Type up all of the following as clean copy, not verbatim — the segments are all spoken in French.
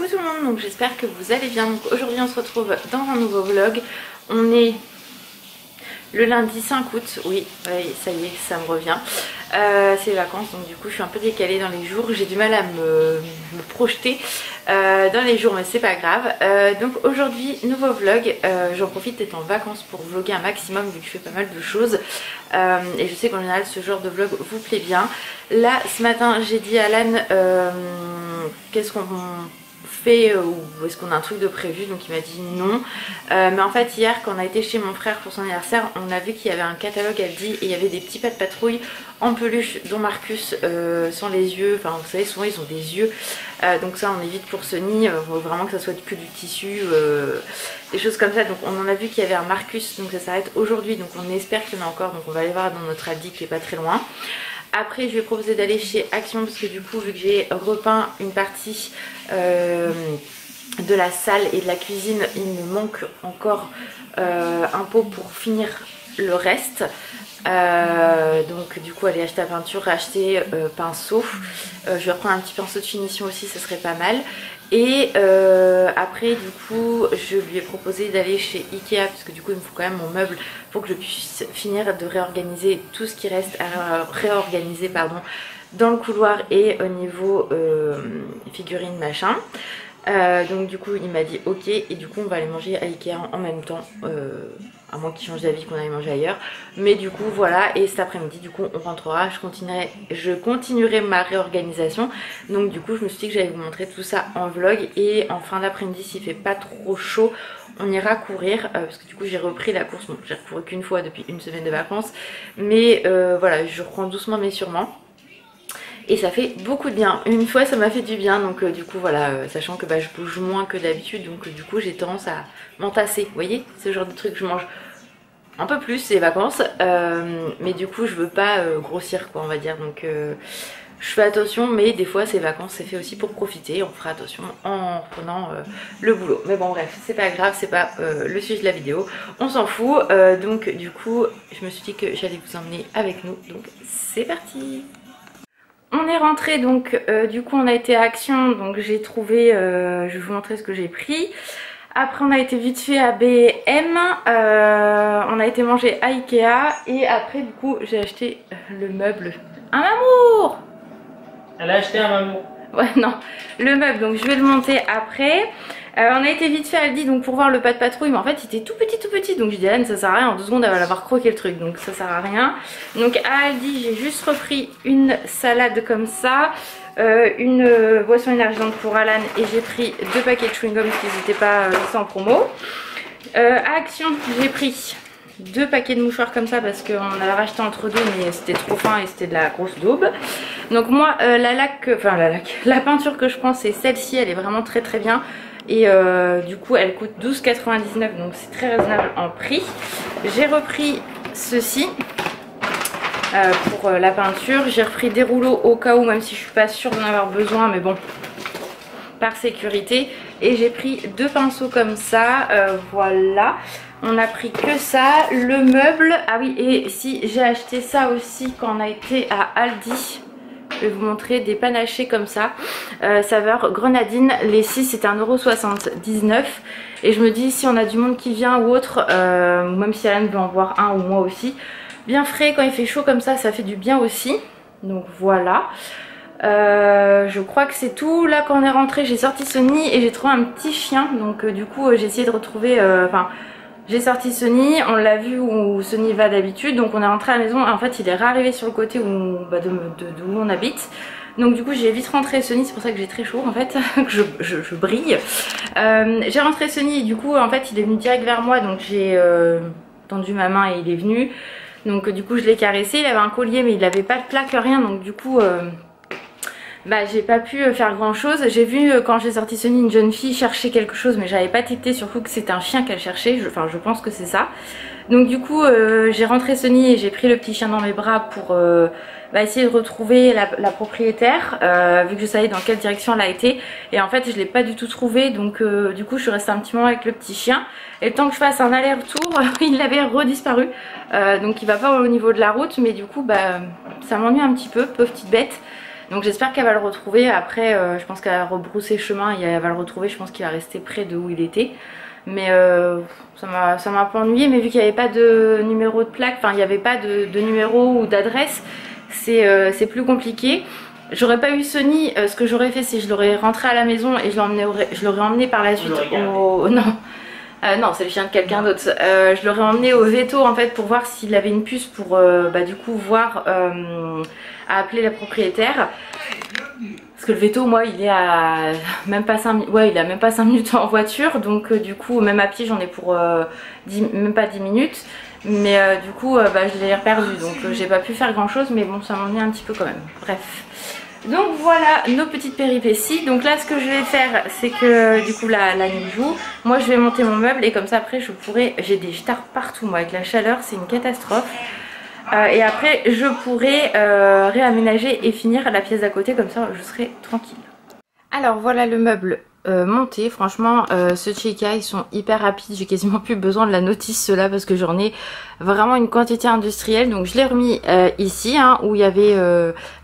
Coucou tout le monde, donc j'espère que vous allez bien. Donc aujourd'hui on se retrouve dans un nouveau vlog. On est le lundi 5 août, oui, ça y est, ça me revient. C'est les vacances, donc du coup je suis un peu décalée dans les jours. J'ai du mal à me projeter dans les jours, mais c'est pas grave. Donc aujourd'hui, nouveau vlog. J'en profite d'être en vacances pour vlogger un maximum vu que je fais pas mal de choses. Et je sais qu'en général ce genre de vlog vous plaît bien. Là ce matin j'ai dit à Alan qu'est-ce qu'on fait ou est-ce qu'on a un truc de prévu, donc il m'a dit non. Mais en fait hier quand on a été chez mon frère pour son anniversaire, on a vu qu'il y avait un catalogue Aldi et il y avait des petits pas de patrouille en peluche dont Marcus sans les yeux, enfin vous savez souvent ils ont des yeux, donc ça on évite pour Sony, vraiment que ça soit que du tissu, des choses comme ça. Donc on en a vu qu'il y avait un Marcus, donc ça s'arrête aujourd'hui, donc on espère qu'il y en a encore, donc on va aller voir dans notre Aldi qui est pas très loin. Après je lui ai proposé d'aller chez Action parce que du coup vu que j'ai repeint une partie de la salle et de la cuisine, il me manque encore un pot pour finir le reste. Donc du coup aller acheter la peinture, acheter pinceau. Je vais reprendre un petit pinceau de finition aussi, ça serait pas mal. Et après du coup je lui ai proposé d'aller chez Ikea parce que du coup il me faut quand même mon meuble pour que je puisse finir de réorganiser tout ce qui reste à réorganiser dans le couloir et au niveau figurines machin. Donc du coup il m'a dit ok, et du coup on va aller manger à Ikea en même temps, à moins qu'il change d'avis qu'on aille manger ailleurs. Mais du coup voilà, et cet après-midi du coup on rentrera, je continuerai ma réorganisation. Donc du coup je me suis dit que j'allais vous montrer tout ça en vlog, et en fin d'après-midi s'il fait pas trop chaud on ira courir, parce que du coup j'ai repris la course. Bon, j'ai recouru qu'une fois depuis une semaine de vacances, mais voilà, je reprends doucement mais sûrement. Et ça fait beaucoup de bien. Une fois ça m'a fait du bien, donc du coup voilà, sachant que je bouge moins que d'habitude, donc du coup j'ai tendance à m'entasser. Vous voyez, ce genre de truc, je mange un peu plus ces vacances, mais du coup je veux pas grossir quoi, on va dire. Donc je fais attention, mais des fois ces vacances c'est fait aussi pour profiter. On fera attention en reprenant le boulot. Mais bon bref, c'est pas grave, c'est pas le sujet de la vidéo, on s'en fout. Donc du coup je me suis dit que j'allais vous emmener avec nous, donc c'est parti. On est rentré, donc du coup on a été à Action, donc j'ai trouvé, je vais vous montrer ce que j'ai pris. Après on a été vite fait à B&M, on a été manger à Ikea, et après du coup j'ai acheté le meuble. Un mamour! Elle a acheté un mamour. Ouais non, le meuble, donc je vais le monter après. On a été vite fait à Aldi donc pour voir le pas de patrouille, mais en fait il était tout petit, donc je dis Anne ça sert à rien, en 2 secondes elle va l'avoir croqué le truc, donc ça sert à rien. Donc à Aldi j'ai juste repris une salade comme ça, une boisson énergisante pour Alan, et j'ai pris 2 paquets de chewing-gum parce qu'ils n'étaient pas en promo. À Action j'ai pris 2 paquets de mouchoirs comme ça parce qu'on avait racheté entre deux, mais c'était trop fin et c'était de la grosse daube. Donc moi la peinture que je prends c'est celle-ci, elle est vraiment très bien. Et du coup elle coûte 12,99, donc c'est très raisonnable en prix. J'ai repris ceci pour la peinture. J'ai repris des rouleaux au cas où, même si je suis pas sûre d'en avoir besoin, mais bon, par sécurité. Et j'ai pris 2 pinceaux comme ça, voilà. On a pris que ça, le meuble. Ah oui, et si j'ai acheté ça aussi quand on a été à Aldi. Je vais vous montrer des panachés comme ça, saveur grenadine. Les 6 c'était 1,79 €. Et je me dis si on a du monde qui vient ou autre, même si Alan veut en voir un ou moi aussi, bien frais quand il fait chaud comme ça, ça fait du bien aussi. Donc voilà. Je crois que c'est tout. Là quand on est rentré j'ai sorti Sony et j'ai trouvé un petit chien. Donc du coup j'ai essayé de retrouver... j'ai sorti Sony, on l'a vu où Sony va d'habitude, donc on est rentré à la maison. En fait il est réarrivé sur le côté où on habite. Donc du coup j'ai vite rentré Sony, c'est pour ça que j'ai très chaud en fait, que je brille. J'ai rentré Sony et du coup en fait il est venu direct vers moi, donc j'ai tendu ma main et il est venu. Donc du coup je l'ai caressé, il avait un collier mais il n'avait pas de plaque, rien, donc du coup... j'ai pas pu faire grand chose. J'ai vu quand j'ai sorti Sony une jeune fille chercher quelque chose, mais j'avais pas tilté surtout que c'était un chien qu'elle cherchait, je pense que c'est ça. Donc du coup j'ai rentré Sony et j'ai pris le petit chien dans mes bras pour essayer de retrouver la propriétaire, vu que je savais dans quelle direction elle a été. Et en fait je l'ai pas du tout trouvé, donc du coup je suis restée un petit moment avec le petit chien. Et le temps que je fasse un aller-retour, il avait redisparu. Donc il va pas au niveau de la route, mais du coup ça m'ennuie un petit peu, pauvre petite bête. Donc j'espère qu'elle va le retrouver. Après je pense qu'elle a rebroussé chemin et elle va le retrouver. Je pense qu'il va rester près de où il était. Mais ça m'a un peu ennuyé, mais vu qu'il n'y avait pas de numéro de plaque, enfin il n'y avait pas de numéro ou d'adresse, c'est plus compliqué. J'aurais pas eu Sony, ce que j'aurais fait c'est je l'aurais rentré à la maison et je l'aurais emmené par la suite au... Non, non c'est le chien de quelqu'un d'autre. Je l'aurais emmené au veto en fait pour voir s'il avait une puce pour du coup voir à appeler la propriétaire. Parce que le veto moi il est à même pas 5 ouais, il a même pas 5 minutes en voiture, donc du coup même à pied j'en ai pour même pas 10 minutes. Mais du coup je l'ai perdu, donc j'ai pas pu faire grand chose, mais bon ça m'ennuie un petit peu quand même. Bref. Donc voilà nos petites péripéties. Donc là ce que je vais faire c'est que du coup la nuit joue, moi je vais monter mon meuble et comme ça après je pourrai, j'ai des stars partout moi avec la chaleur c'est une catastrophe. Et après je pourrai réaménager et finir la pièce d'à côté, comme ça je serai tranquille. Alors voilà le meuble monté, franchement ce Chica ils sont hyper rapides, j'ai quasiment plus besoin de la notice ceux-là parce que j'en ai vraiment une quantité industrielle. Donc je l'ai remis ici hein, où il y avait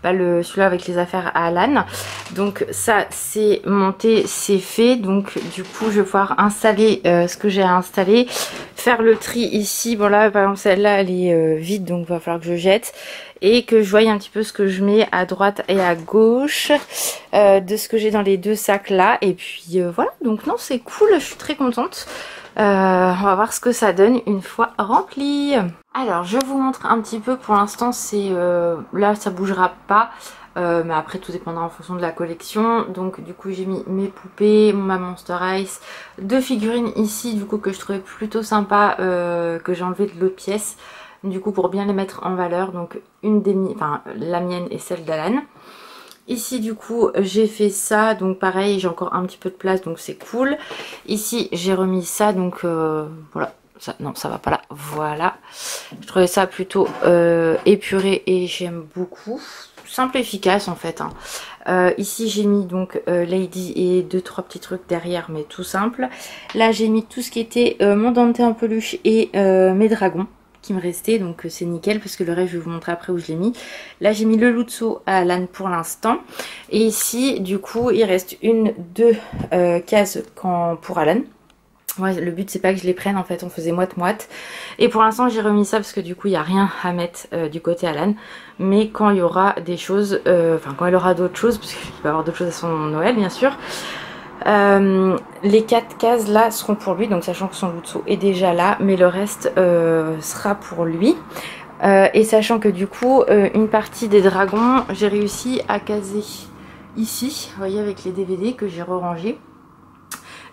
celui-là avec les affaires à Alan. Donc ça c'est monté, c'est fait, donc du coup je vais pouvoir installer ce que j'ai à installer, faire le tri ici. Bon là par exemple celle-là elle est vide, donc il va falloir que je jette et que je voie un petit peu ce que je mets à droite et à gauche de ce que j'ai dans les deux sacs là. Et puis voilà, donc non c'est cool, je suis très contente. On va voir ce que ça donne une fois rempli. Alors je vous montre un petit peu, pour l'instant c'est là ça bougera pas. Mais après tout dépendra en fonction de la collection. Donc du coup j'ai mis mes poupées, ma Monster Ice, deux figurines ici du coup que je trouvais plutôt sympa, que j'ai enlevé de l'autre pièce du coup pour bien les mettre en valeur. Donc une des enfin la mienne et celle d'Alan. Ici du coup j'ai fait ça, donc pareil j'ai encore un petit peu de place donc c'est cool. Ici j'ai remis ça, donc voilà. Ça, non ça va pas là, voilà. Je trouvais ça plutôt épuré et j'aime beaucoup. Simple et efficace en fait hein. Ici j'ai mis donc Lady et 2-3 petits trucs derrière, mais tout simple. Là j'ai mis tout ce qui était mon Dante en peluche et mes dragons qui me restaient, donc c'est nickel parce que le reste je vais vous montrer après où je l'ai mis. Là j'ai mis le Lutso à Alan pour l'instant, et ici du coup il reste deux cases pour Alan. Ouais, le but c'est pas que je les prenne en fait, on faisait moite-moite. Et pour l'instant j'ai remis ça parce que du coup il n'y a rien à mettre du côté Alan. Mais quand il y aura des choses, enfin quand il aura d'autres choses, parce qu'il va y avoir d'autres choses à son Noël bien sûr. Les 4 cases là seront pour lui, donc sachant que son Lutso est déjà là, mais le reste sera pour lui. Et sachant que du coup une partie des dragons j'ai réussi à caser ici, vous voyez, avec les DVD que j'ai re-rangés.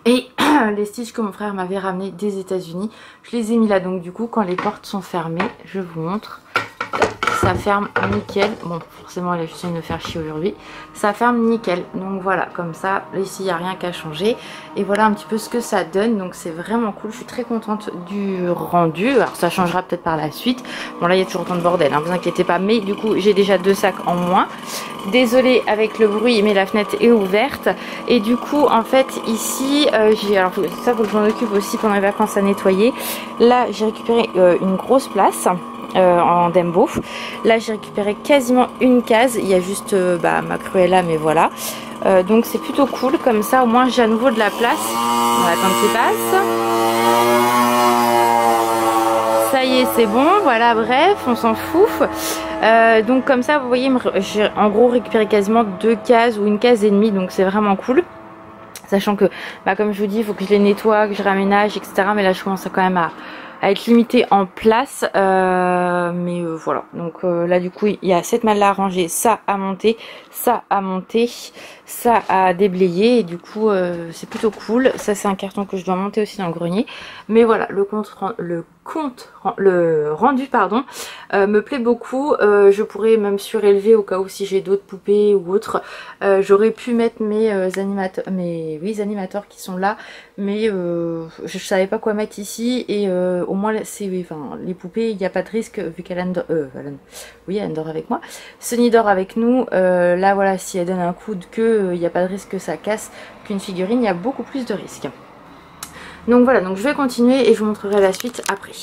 Et les Stitch que mon frère m'avait ramené des États-Unis, je les ai mis là. Donc du coup quand les portes sont fermées, je vous montre, ça ferme nickel. Bon forcément elle a juste de me faire chier aujourd'hui, ça ferme nickel. Donc voilà, comme ça ici il n'y a rien qu'à changer. Et voilà un petit peu ce que ça donne, donc c'est vraiment cool. Je suis très contente du rendu. Alors ça changera peut-être par la suite. Bon là il y a toujours autant de bordel hein, vous inquiétez pas, mais du coup j'ai déjà 2 sacs en moins. Désolée avec le bruit, mais la fenêtre est ouverte. Et du coup en fait ici alors ça faut que je m'en occupe aussi pendant les vacances à nettoyer. Là j'ai récupéré une grosse place en Dembo. Là j'ai récupéré quasiment une case, il y a juste ma Cruella, mais voilà. Donc c'est plutôt cool, comme ça au moins j'ai à nouveau de la place. On va attendre qu'il passe. Ça y est c'est bon, voilà, bref on s'en fout. Donc comme ça vous voyez j'ai en gros récupéré quasiment 2 cases ou une case et demie, donc c'est vraiment cool. Sachant que comme je vous dis il faut que je les nettoie, que je raménage etc. Mais là je commence quand même à être limitée en place, mais voilà. Donc là du coup il y a cette malle là à ranger, ça à monter, ça à monter, ça à déblayer, et du coup c'est plutôt cool. Ça c'est un carton que je dois monter aussi dans le grenier, mais voilà, le rendu pardon me plaît beaucoup. Je pourrais même surélever au cas où si j'ai d'autres poupées ou autres. J'aurais pu mettre mes animateurs qui sont là, mais je savais pas quoi mettre ici, et au moins les poupées il n'y a pas de risque vu qu'Alan Alan dort avec moi, Sony dort avec nous. Là voilà, si elle donne un coup de queue il n'y a pas de risque que ça casse. Qu'une figurine il y a beaucoup plus de risques. Donc voilà, donc je vais continuer et je vous montrerai la suite après.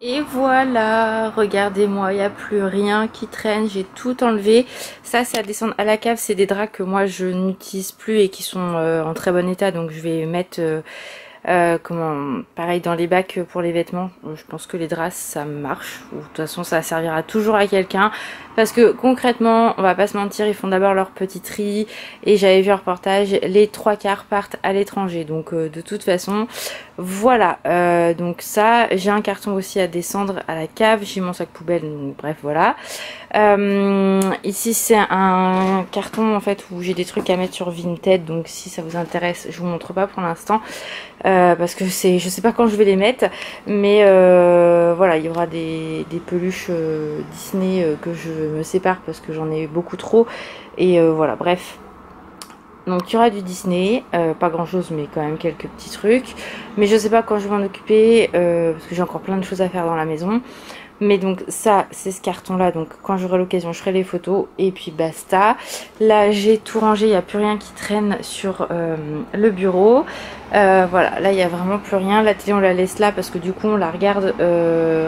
Et voilà, regardez-moi, il n'y a plus rien qui traîne, j'ai tout enlevé. Ça, c'est à descendre à la cave, c'est des draps que moi je n'utilise plus et qui sont en très bon état, donc je vais mettre pareil dans les bacs pour les vêtements. Je pense que les draps ça marche, ou de toute façon ça servira toujours à quelqu'un, parce que concrètement on va pas se mentir, ils font d'abord leur petit tri, et j'avais vu un reportage, les 3/4 partent à l'étranger, donc de toute façon voilà. Donc ça, j'ai un carton aussi à descendre à la cave, j'ai mon sac poubelle, donc bref voilà. Ici c'est un carton en fait où j'ai des trucs à mettre sur Vinted, donc si ça vous intéresse, je vous montre pas pour l'instant parce que je sais pas quand je vais les mettre, mais voilà, il y aura des peluches Disney que je me sépare parce que j'en ai beaucoup trop, et voilà, bref. Donc il y aura du Disney, pas grand chose mais quand même quelques petits trucs, mais je sais pas quand je vais m'en occuper parce que j'ai encore plein de choses à faire dans la maison. Mais donc ça c'est ce carton là, donc quand j'aurai l'occasion je ferai les photos et puis basta. Là j'ai tout rangé, il n'y a plus rien qui traîne sur le bureau. Voilà, là il n'y a vraiment plus rien. La télé on la laisse là parce que du coup on la regarde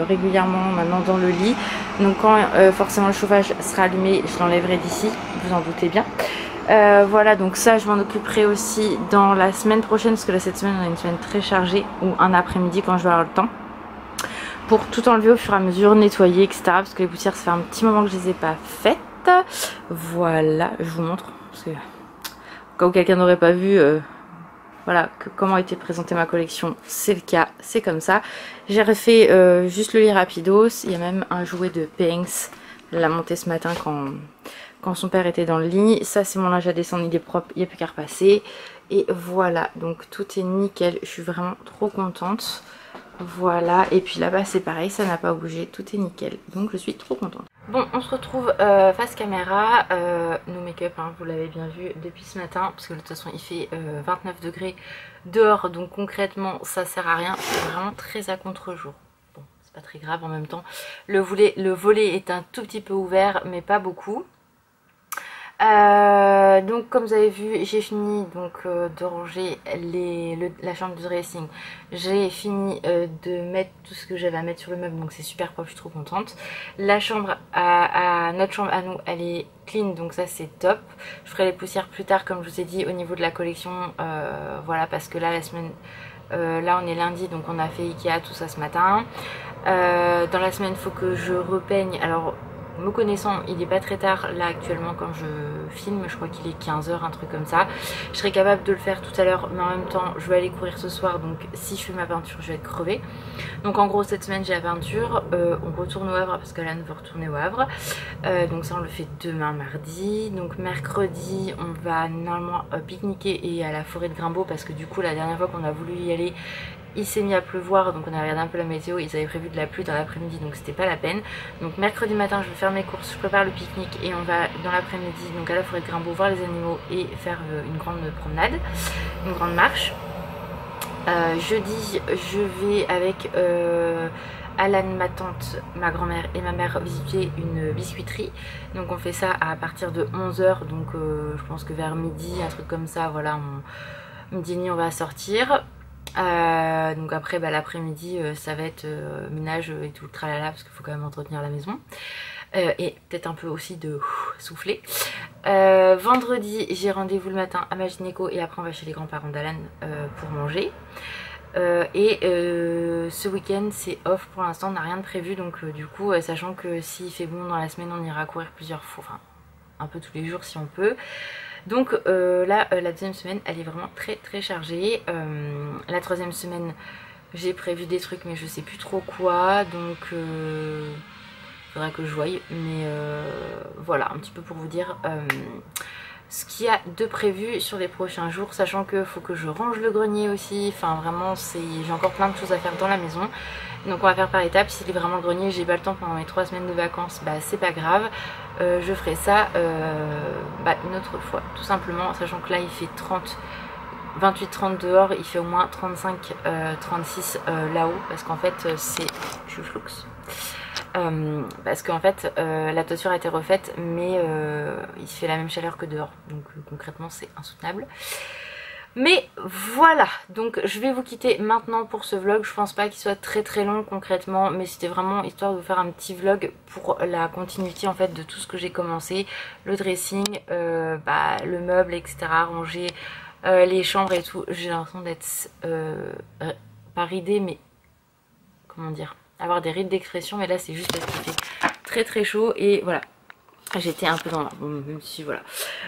régulièrement maintenant dans le lit. Donc quand forcément le chauffage sera allumé, je l'enlèverai d'ici, vous en doutez bien. Voilà, donc ça je m'en occuperai aussi dans la semaine prochaine, parce que là cette semaine on a une semaine très chargée, ou un après-midi quand je vais avoir le temps, pour tout enlever au fur et à mesure, nettoyer, etc. Parce que les poussières, ça fait un petit moment que je les ai pas faites. Voilà, je vous montre, parce que quand quelqu'un n'aurait pas vu voilà comment était présentée ma collection, c'est le cas, c'est comme ça. J'ai refait juste le lit rapidos. Il y a même un jouet de Pinks, elle l'a monté ce matin quand son père était dans le lit. Ça c'est mon linge à descendre, il est propre, il n'y a plus qu'à repasser. Et voilà, donc tout est nickel, je suis vraiment trop contente. Voilà, et puis là-bas c'est pareil, ça n'a pas bougé, tout est nickel, donc je suis trop contente. Bon, on se retrouve face caméra, nos make-up, hein, vous l'avez bien vu depuis ce matin, parce que de toute façon il fait 29 degrés dehors, donc concrètement ça sert à rien, c'est vraiment très à contre-jour. Bon, c'est pas très grave en même temps, le volet est un tout petit peu ouvert, mais pas beaucoup. Donc comme vous avez vu, j'ai fini donc de ranger la chambre du dressing. J'ai fini de mettre tout ce que j'avais à mettre sur le meuble, donc c'est super propre, je suis trop contente. La chambre notre chambre à nous, elle est clean, donc ça c'est top. Je ferai les poussières plus tard comme je vous ai dit au niveau de la collection, voilà, parce que là la semaine là on est lundi, donc on a fait Ikea tout ça ce matin. Dans la semaine il faut que je repeigne. Alors me connaissant, il n'est pas très tard là actuellement quand je filme, je crois qu'il est 15 h, un truc comme ça. Je serai capable de le faire tout à l'heure, mais en même temps je vais aller courir ce soir, donc si je fais ma peinture je vais être crevée. Donc en gros cette semaine j'ai la peinture, on retourne au Havre parce qu'Alan veut retourner au Havre, donc ça on le fait demain mardi. Donc mercredi on va normalement pique-niquer et à la forêt de Grimbaud, parce que du coup la dernière fois qu'on a voulu y aller il s'est mis à pleuvoir, donc on a regardé un peu la météo, ils avaient prévu de la pluie dans l'après-midi, donc c'était pas la peine. Donc mercredi matin je vais faire mes courses, je prépare le pique-nique et on va dans l'après-midi donc à la forêt de Grimbaud voir les animaux et faire une grande promenade, une grande marche. Jeudi je vais avec Alan, ma tante, ma grand-mère et ma mère visiter une biscuiterie. Donc on fait ça à partir de 11 h, donc je pense que vers midi, un truc comme ça, voilà, midi et demi on va sortir. Donc après l'après-midi ça va être ménage et tout le tralala, parce qu'il faut quand même entretenir la maison et peut-être un peu aussi de souffler. Vendredi j'ai rendez-vous le matin à ma gynéco et après on va chez les grands-parents d'Alan pour manger. Ce week-end c'est off pour l'instant, on n'a rien de prévu, donc du coup sachant que s'il fait bon dans la semaine on ira courir plusieurs fois, enfin un peu tous les jours si on peut. Donc là la deuxième semaine elle est vraiment très très chargée. La troisième semaine j'ai prévu des trucs mais je sais plus trop quoi, donc faudra que je voie, mais voilà un petit peu pour vous dire ce qu'il y a de prévu sur les prochains jours, sachant que faut que je range le grenier aussi, enfin vraiment j'ai encore plein de choses à faire dans la maison. Donc on va faire par étapes. Si vraiment le grenier j'ai pas le temps pendant mes 3 semaines de vacances, bah c'est pas grave, je ferai ça une autre fois tout simplement, sachant que là il fait 28-30 dehors, il fait au moins 35-36 là-haut, parce qu'en fait je suis flux. Parce qu'en fait la toiture a été refaite, mais il fait la même chaleur que dehors, donc concrètement c'est insoutenable. Mais voilà, donc je vais vous quitter maintenant pour ce vlog. Je pense pas qu'il soit très très long concrètement, mais c'était vraiment histoire de vous faire un petit vlog pour la continuité en fait de tout ce que j'ai commencé. Le dressing, le meuble, etc. Ranger, les chambres et tout. J'ai l'impression d'être pas ridée, mais comment dire, avoir des rides d'expression, mais là c'est juste parce qu'il fait très très chaud et voilà. J'étais un peu dans l'art, même si voilà.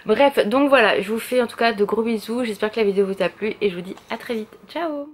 Bref, donc voilà, je vous fais en tout cas de gros bisous. J'espère que la vidéo vous a plu et je vous dis à très vite. Ciao!